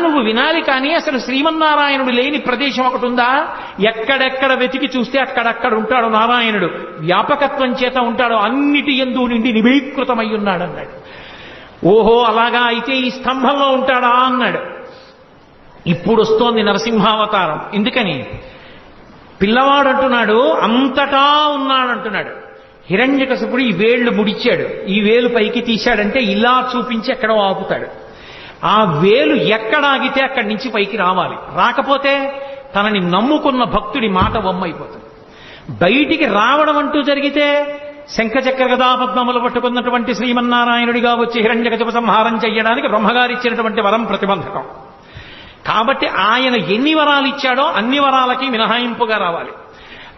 నువ్వు వినాలి కానీ అసలు శ్రీమన్నారాయణుడు లేని ప్రదేశం ఒకటి ఉందా? ఎక్కడెక్కడ వెతికి చూస్తే అక్కడక్కడ ఉంటాడు నారాయణుడు, వ్యాపకత్వం చేత ఉంటాడు, అన్నిటి యందు నిండి నిబీకృతమై ఉన్నాడు అన్నాడు. ఓహో అలాగా, అయితే ఈ స్తంభంలో ఉంటాడా అన్నాడు. ఇప్పుడు వస్తోంది నరసింహావతారం. ఎందుకని? పిల్లవాడు అంటున్నాడు అంతటా ఉన్నాడంటున్నాడు. హిరణ్యకశిపుడు ఈ వేళ్లు ముడిచాడు, ఈ వేలు పైకి తీశాడంటే ఇలా చూపించి ఎక్కడో ఆపుతాడు. ఆ వేలు ఎక్కడ ఆగితే అక్కడి నుంచి పైకి రావాలి, రాకపోతే తనని నమ్ముకున్న భక్తుడి మాట వమ్మైపోతుంది. బయటికి రావడం అంటూ జరిగితే శంఖచక్ర గదా పద్మములు పట్టుకున్నటువంటి శ్రీమన్నారాయణుడిగా వచ్చి హిరణ్యకశిప సంహారం చెయ్యడానికి బ్రహ్మగారిచ్చినటువంటి వరం ప్రతిబంధకం. కాబట్టి ఆయన ఎన్ని వరాలు ఇచ్చాడో అన్ని వరాలకి మినహాయింపుగా రావాలి.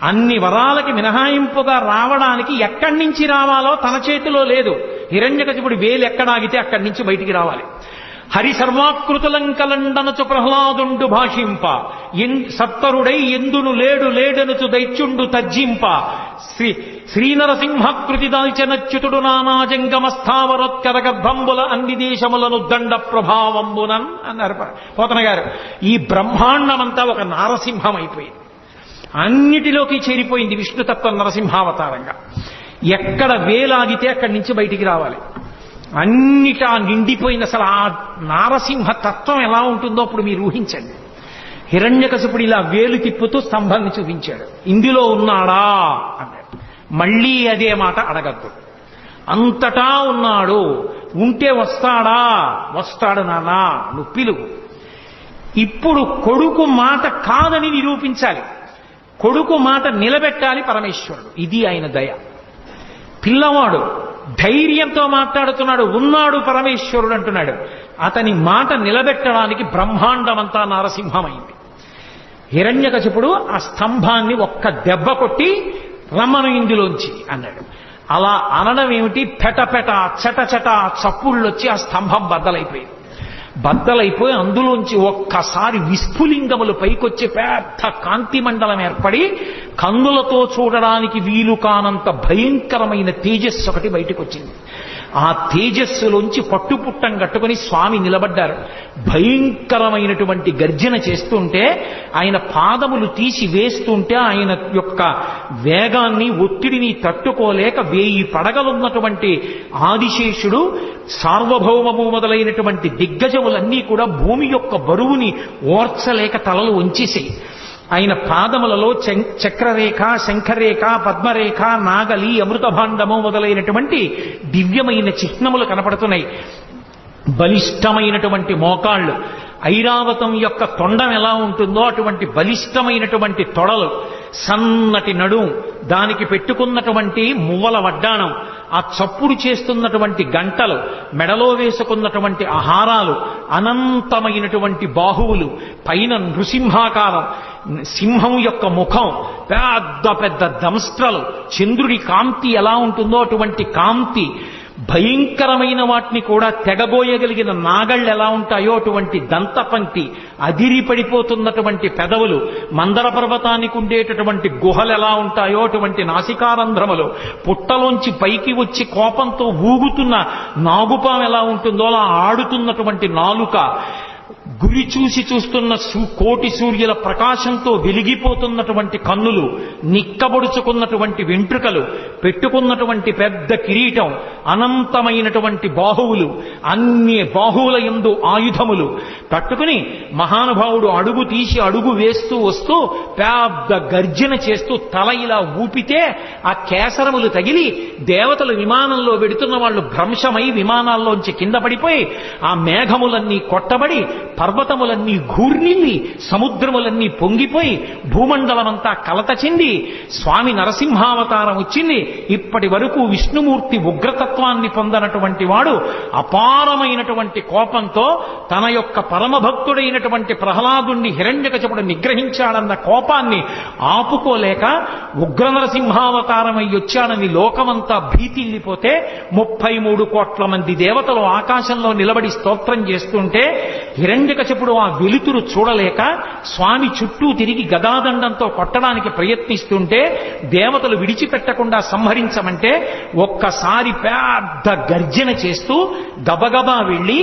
అన్ని వరాలకి మినహాయింపుగా రావడానికి ఎక్కడి నుంచి రావాలో తన చేతిలో లేదు. హిరణ్యకశిపుడి వేలు ఎక్కడాగితే అక్కడి నుంచి బయటికి రావాలి. హరి సర్వాకృతులంకలండనచు ప్రహ్లాదుండు భాషింప, సత్తరుడై ఎందును లేడు లేడనుచు దైత్యుండు తర్జింప, శ్రీనరసింహకృతి దాల్చనచ్యుతుడు నానాజంగమస్థావరోత్కర గర్భంబుల అన్ని దేశములను దండ ప్రభావంబునన్ అన్నారు పోతన గారు. ఈ బ్రహ్మాండమంతా ఒక నారసింహం అయిపోయింది, అన్నిటిలోకి చేరిపోయింది విష్ణుతత్వం నరసింహావతారంగా. ఎక్కడ వేలాగితే అక్కడి నుంచి బయటికి రావాలి. అన్నిటా నిండిపోయింది. అసలు ఆ నారసింహ తత్వం ఎలా ఉంటుందో అప్పుడు మీరు ఊహించండి. హిరణ్యకశిపుడు ఇలా వేలు తిప్పుతూ స్తంభాన్ని చూపించాడు, ఇందులో ఉన్నాడా అన్నాడు. మళ్ళీ అదే మాట అడగద్దు, అంతటా ఉన్నాడు, ఉంటే వస్తాడా? వస్తాడు నాన్నా, నువ్వు పిలువు. ఇప్పుడు కొడుకు మాట కాదని నిరూపించాలి, కొడుకు మాట నిలబెట్టాలి పరమేశ్వరుడు. ఇది ఆయన దయ. పిల్లవాడు ధైర్యంతో మాట్లాడుతున్నాడు, ఉన్నాడు పరమేశ్వరుడు అంటున్నాడు. అతని మాట నిలబెట్టడానికి బ్రహ్మాండమంతా నారసింహమైంది. హిరణ్యకశిపుడు ఆ స్తంభాన్ని ఒక్క దెబ్బ కొట్టి రమ్మను ఇందులోంచి అన్నాడు. అలా అనడం ఏమిటి? పెటపెట చటచట చప్పుళ్ళొచ్చి ఆ స్తంభం బద్దలైపోయి అందులోంచి ఒక్కసారి విస్ఫులింగములు పైకొచ్చి పెద్ద కాంతి మండలం ఏర్పడి కన్నులతో చూడడానికి వీలు కానంత భయంకరమైన తేజస్సు ఒకటి బయటకు వచ్చింది. ఆ తేజస్సులోంచి పట్టుపుట్టం కట్టుకుని స్వామి నిలబడ్డారు. భయంకరమైనటువంటి గర్జన చేస్తుంటే ఆయన పాదములు తీసి వేస్తుంటే ఆయన యొక్క వేగాన్ని ఒత్తిడిని తట్టుకోలేక 1000 పడగలున్నటువంటి ఆదిశేషుడు సార్వభౌమము మొదలైనటువంటి దిగ్గజములన్నీ కూడా భూమి యొక్క బరువుని ఓర్చలేక తలలు వంచేసాయి. ఆయన పాదములలో చక్రరేఖ, శంఖరేఖ, పద్మరేఖ, నాగలి, అమృతభాండము మొదలైనటువంటి దివ్యమైన చిహ్నములు కనపడుతున్నాయి. బలిష్టమైనటువంటి మోకాళ్ళు, ఐరావతం యొక్క తొండం ఎలా ఉంటుందో అటువంటి బలిష్టమైనటువంటి తొడలు, సన్నటి నడుం, దానికి పెట్టుకున్నటువంటి మువ్వల వడ్డాణం, ఆ చప్పుడు చేస్తున్నటువంటి గంటలు, మెడలో వేసుకున్నటువంటి ఆహారాలు, అనంతమైనటువంటి బాహువులు, పైన నృసింహాకారం, సింహం యొక్క ముఖం, పెద్ద పెద్ద దంస్ట్రలు, చంద్రుడి కాంతి ఎలా ఉంటుందో అటువంటి కాంతి, భయంకరమైన వాటిని కూడా తెగబోయగలిగిన నాగళ్ళు ఎలా ఉంటాయో అటువంటి దంతపంక్తి, అదిరి పడిపోతున్నటువంటి పెదవులు, మందర పర్వతానికి ఉండేటటువంటి గుహలు ఎలా ఉంటాయో అటువంటి నాసికారంధ్రములు, పుట్టలోంచి పైకి వచ్చి కోపంతో ఊగుతున్న నాగుపాం ఎలా ఉంటుందో అలా ఆడుతున్నటువంటి నాలుక, గురి చూసి చూస్తున్న కోటి సూర్యుల ప్రకాశంతో వెలిగిపోతున్నటువంటి కన్నులు, నిక్కబొడుచుకున్నటువంటి వెంట్రుకలు, పెట్టుకున్నటువంటి పెద్ద కిరీటం, అనంతమైనటువంటి బాహువులు, అన్ని బాహువుల యందు ఆయుధములు పట్టుకుని మహానుభావుడు అడుగు తీసి అడుగు వేస్తూ వస్తూ పెద్ద గర్జన చేస్తూ తల ఇలా ఊపితే ఆ కేసరములు తగిలి దేవతలు విమానంలో వెడుతున్న వాళ్ళు భ్రంశమై విమానాల్లోంచి కింద పడిపోయి ఆ మేఘములన్నీ కొట్టబడి పర్వతములన్నీ ఘూర్నిల్లి సముద్రములన్నీ పొంగిపోయి భూమండలమంతా కలత చెంది స్వామి నరసింహావతారం వచ్చింది. ఇప్పటి వరకు విష్ణుమూర్తి ఉగ్రతత్వాన్ని పొందనటువంటి వాడు అపారమైనటువంటి కోపంతో తన యొక్క పరమభక్తుడైనటువంటి ప్రహ్లాదుణ్ణి హిరణ్యకశిపుడు నిగ్రహించాడన్న కోపాన్ని ఆపుకోలేక ఉగ్ర నరసింహావతారమై వచ్చాడని లోకమంతా భీతిల్లిపోతే 33 కోట్ల మంది దేవతలు ఆకాశంలో నిలబడి స్తోత్రం చేస్తుంటే హిరణ్యకశిపుడు ఆ వెలుతురు చూడలేక స్వామి చుట్టూ తిరిగి గదాదండంతో కొట్టడానికి ప్రయత్నిస్తుంటే దేవతలు విడిచిపెట్టకుండా సంహరించమంటే ఒక్కసారి పెద్ద గర్జన చేస్తూ గబగబా వెళ్ళి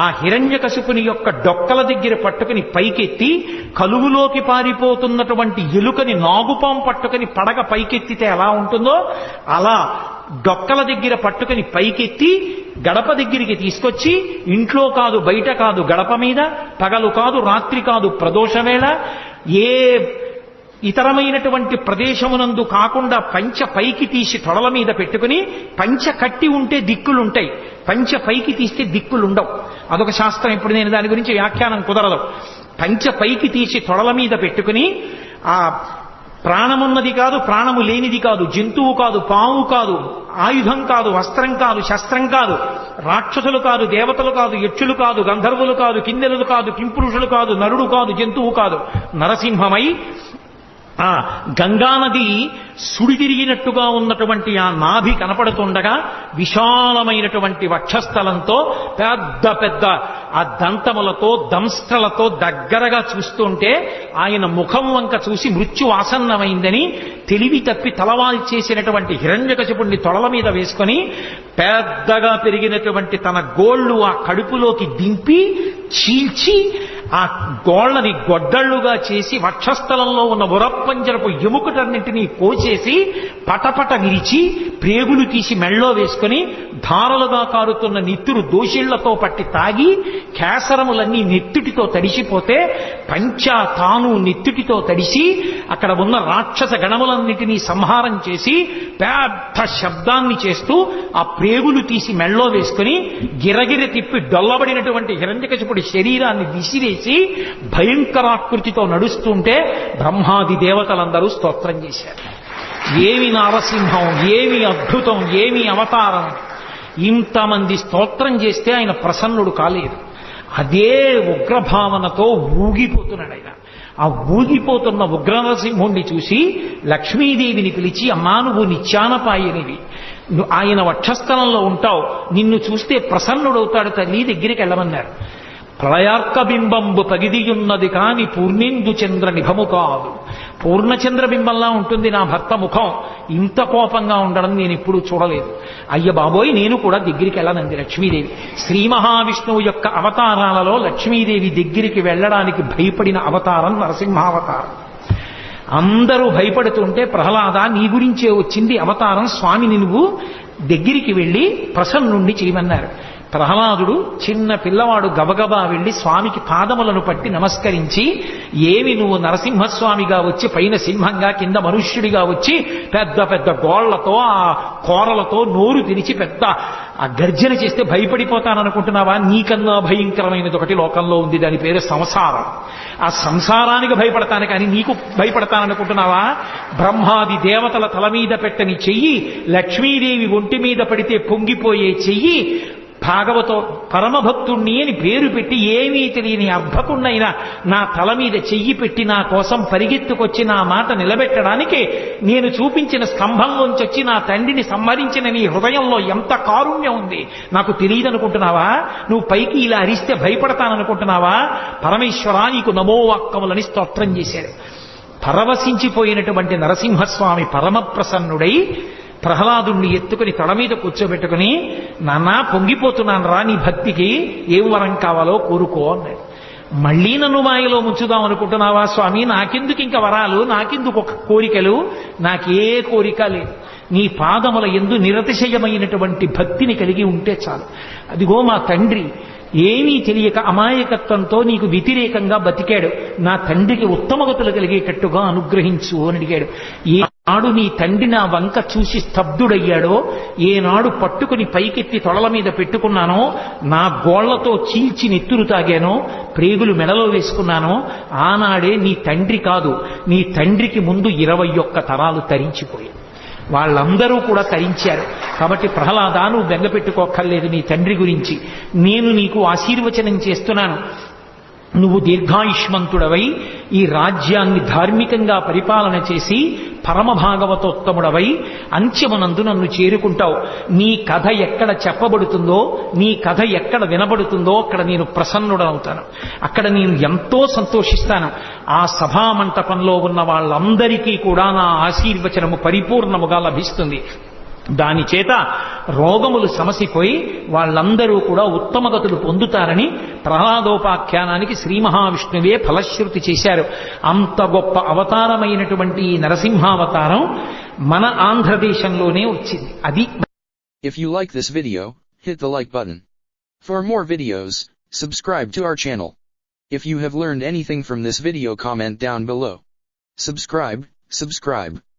ఆ హిరణ్యకశిపుని యొక్క డొక్కల దగ్గర పట్టుకుని పైకెత్తి కలుగులోకి పారిపోతున్నటువంటి ఎలుకని నాగుపాం పట్టుకుని పడగ పైకెత్తితే ఎలా ఉంటుందో అలా డొక్కల దగ్గర పట్టుకుని పైకెత్తి గడప దగ్గరికి తీసుకొచ్చి ఇంట్లో కాదు బయట కాదు గడప మీద, పగలు కాదు రాత్రి కాదు ప్రదోషవేళ, ఏ ఇతరమైనటువంటి ప్రదేశమునందు కాకుండా పంచ పైకి తీసి తొడల మీద పెట్టుకుని, పంచ కట్టి ఉంటే దిక్కులుంటాయి, పంచ పైకి తీస్తే దిక్కులుండవు. అదొక శాస్త్రం. ఇప్పుడు నేను దాని గురించి వ్యాఖ్యానం కుదరదు. పంచ పైకి తీసి తొడల మీద పెట్టుకుని, ఆ ప్రాణమున్నది కాదు ప్రాణము లేనిది కాదు, జంతువు కాదు పాము కాదు, ఆయుధం కాదు వస్త్రం కాదు శస్త్రం కాదు, రాక్షసులు కాదు దేవతలు కాదు యక్షులు కాదు గంధర్వులు కాదు కిన్నెరులు కాదు కింపురుషులు కాదు నరుడు కాదు జంతువు కాదు, నరసింహమై ఆ గంగానది సుడి తిరిగినట్టుగా ఉన్నటువంటి ఆ నాభి కనపడుతుండగా విశాలమైనటువంటి వక్షస్థలంతో పెద్ద పెద్ద ఆ దంతములతో దంస్ట్రలతో దగ్గరగా చూస్తుంటే ఆయన ముఖం వంక చూసి మృత్యు ఆసన్నమైందని తెలివి తప్పి తలవాల్ చేసినటువంటి హిరణ్యకశిపుణ్ణి తొడల మీద వేసుకొని పెద్దగా పెరిగినటువంటి తన గోళ్లు ఆ కడుపులోకి దింపి చీల్చి ఆ గోళ్లని గొడ్డళ్లుగా చేసి వక్షస్థలంలో ఉన్న ఉరప్పంజరపు ఎముకటన్నింటినీ కోసేసి పటపట విరిచి ప్రేగులు తీసి మెళ్ళో వేసుకుని ధారలుగా కారుతున్న నెత్తురు దోషిళ్లతో పట్టి తాగి కేసరములన్నీ నెత్తుటితో తడిసిపోతే పంచా తాను నెత్తుటితో తడిసి అక్కడ ఉన్న రాక్షస గణములన్నిటినీ సంహారం చేసి పెద్ద శబ్దాన్ని చేస్తూ ఆ ప్రేగులు తీసి మెళ్ళో వేసుకుని గిరగిర తిప్పి డొల్లబడినటువంటి హిరణ్యకశిపుడి శరీరాన్ని విసిరేసి భయంకరాకృతితో నడుస్తుంటే బ్రహ్మాది దేవతలందరూ స్తోత్రం చేశారు. ఏమి నారసింహం, ఏమి అద్భుతం, ఏమి అవతారం! ఇంతమంది స్తోత్రం చేస్తే ఆయన ప్రసన్నుడు కాలేదు. అదే ఉగ్రభావనతో ఊగిపోతున్నాడు ఆయన. ఆ ఊగిపోతున్న ఉగ్రనరసింహుణ్ణి చూసి లక్ష్మీదేవిని పిలిచి, అమ్మా నువ్వు నిత్యానపాయనివి, ఆయన వక్షస్థలంలో ఉంటావు, నిన్ను చూస్తే ప్రసన్నుడవుతాడు తల్లి, దగ్గరికి వెళ్ళమన్నారు. ప్రళయార్కబింబంబు పగిదియున్నది కాని పూర్ణేందు చంద్ర నిభము కాదు. పూర్ణచంద్రబింబంలా ఉంటుంది నా భర్త ముఖం, ఇంత కోపంగా ఉండడం నేను ఎప్పుడూ చూడలేదు. అయ్య బాబోయ్, నేను కూడా దగ్గరికి వెళ్ళనంది లక్ష్మీదేవి. శ్రీ మహావిష్ణువు యొక్క అవతారాలలో లక్ష్మీదేవి దగ్గరికి వెళ్ళడానికి భయపడిన అవతారం నరసింహావతారం. అందరూ భయపడుతుంటే ప్రహ్లాద నీ గురించే వచ్చింది అవతారం, స్వామిని నువ్వు దగ్గరికి వెళ్ళి ప్రసన్నుణ్ణి చేయమన్నారు. ప్రహ్లాదుడు చిన్న పిల్లవాడు గబగబా వెళ్లి స్వామికి పాదములను పట్టి నమస్కరించి, ఏమి నువ్వు నరసింహస్వామిగా వచ్చి పైన సింహంగా కింద మనుష్యుడిగా వచ్చి పెద్ద పెద్ద గోళ్లతో ఆ కోరలతో నోరు తెరిచి పెద్ద ఆ గర్జన చేస్తే భయపడిపోతాననుకుంటున్నావా? నీకన్నా భయంకరమైనది ఒకటి లోకంలో ఉంది, దాని పేరు సంసారం. ఆ సంసారానికి భయపడతాను కానీ నీకు భయపడతాననుకుంటున్నావా? బ్రహ్మాది దేవతల తల మీద పెట్టని చెయ్యి, లక్ష్మీదేవి ఒంటి మీద పడితే పొంగిపోయే చెయ్యి, భాగవతో పరమభక్తుణ్ణి అని పేరు పెట్టి ఏమీ తెలియని అర్భకుణ్ణైనా నా తల మీద చెయ్యి పెట్టి నా కోసం పరిగెత్తుకొచ్చి నా మాట నిలబెట్టడానికి నేను చూపించిన స్తంభంలోంచి వచ్చి నా తండ్రిని సంహరించిన నీ హృదయంలో ఎంత కారుణ్యం ఉంది నాకు తెలియదనుకుంటున్నావా? నువ్వు పైకి ఇలా అరిస్తే భయపడతాననుకుంటున్నావా? పరమేశ్వరా నీకు నమోవాక్కములని స్తోత్రం చేశాడు. పరవశించిపోయినటువంటి నరసింహస్వామి పరమప్రసన్నుడై ప్రహ్లాదుణ్ణి ఎత్తుకుని తల మీద కూర్చోబెట్టుకుని, నాన్న పొంగిపోతున్నాను రా నీ భక్తికి, ఏం వరం కావాలో కోరుకో అన్నాడు. మళ్లీ నన్ను మాయలో ముంచుదాం అనుకుంటున్నావా స్వామి? నాకెందుకు ఇంకా వరాలు, నాకెందుకు ఒక కోరికలు? నాకే కోరిక లేదు. నీ పాదముల యందు నిరతిశయమైనటువంటి భక్తిని కలిగి ఉంటే చాలు. అదిగో మా తండ్రి ఏమీ తెలియక అమాయకత్వంతో నీకు వ్యతిరేకంగా బతికాడు, నా తండ్రికి ఉత్తమగతులు కలిగేటట్టుగా అనుగ్రహించు అని అడిగాడు. ఏనాడు నీ తండ్రి నా వంక చూసి స్తబ్దుడయ్యాడో, ఏనాడు పట్టుకుని పైకెత్తి తొడల మీద పెట్టుకున్నానో, నా గోళ్లతో చీల్చి నెత్తురు తాగానో, ప్రేగులు మెడలో వేసుకున్నానో, ఆనాడే నీ తండ్రి కాదు, నీ తండ్రికి ముందు 21 తరాలు తరించిపోయాయి. వాళ్ళందరూ కూడా తరించారు. కాబట్టి ప్రహ్లాద నువ్వు బెంగపెట్టుకోక్కర్లేదు నీ తండ్రి గురించి. నేను నీకు ఆశీర్వచనం చేస్తున్నాను. నువ్వు దీర్ఘాయుష్మంతుడవై ఈ రాజ్యాన్ని ధార్మికంగా పరిపాలన చేసి పరమభాగవతోత్తముడవై అంత్యమునందు నన్ను చేరుకుంటావు. నీ కథ ఎక్కడ చెప్పబడుతుందో, నీ కథ ఎక్కడ వినబడుతుందో అక్కడ నేను ప్రసన్నుడవుతాను, అక్కడ నేను ఎంతో సంతోషిస్తాను. ఆ సభామంటపంలో ఉన్న వాళ్ళందరికీ కూడా నా ఆశీర్వచనము పరిపూర్ణముగా లభిస్తుంది. దాని చేత రోగములు సమసిపోయి వాళ్ళందరూ కూడా ఉత్తమగతులు పొందుతారని ప్రహ్లాదోపాఖ్యానానికి శ్రీ మహావిష్ణువే ఫలశ్రుతి చేశారు. అంత గొప్ప అవతారమైనటువంటి ఈ నరసింహావతారం మన ఆంధ్రదేశంలోనే వచ్చింది. అది. If you like this video, hit the like button. For more videos, subscribe to our channel. If you have learned anything from this video, comment down below. Subscribe.